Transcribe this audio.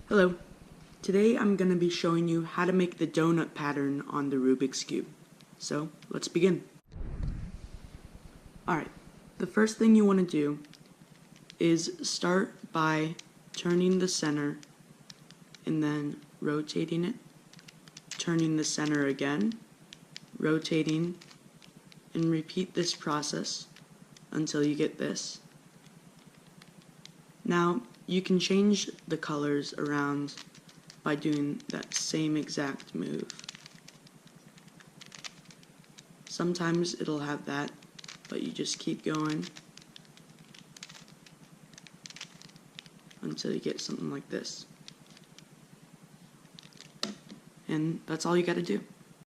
Hello. Today I'm going to be showing you how to make the donut pattern on the Rubik's Cube. So, let's begin. Alright, the first thing you want to do is start by turning the center and then rotating it, turning the center again, rotating, and repeat this process until you get this. Now, you can change the colors around by doing that same exact move. Sometimes it'll have that, but you just keep going until you get something like this. And that's all you gotta do.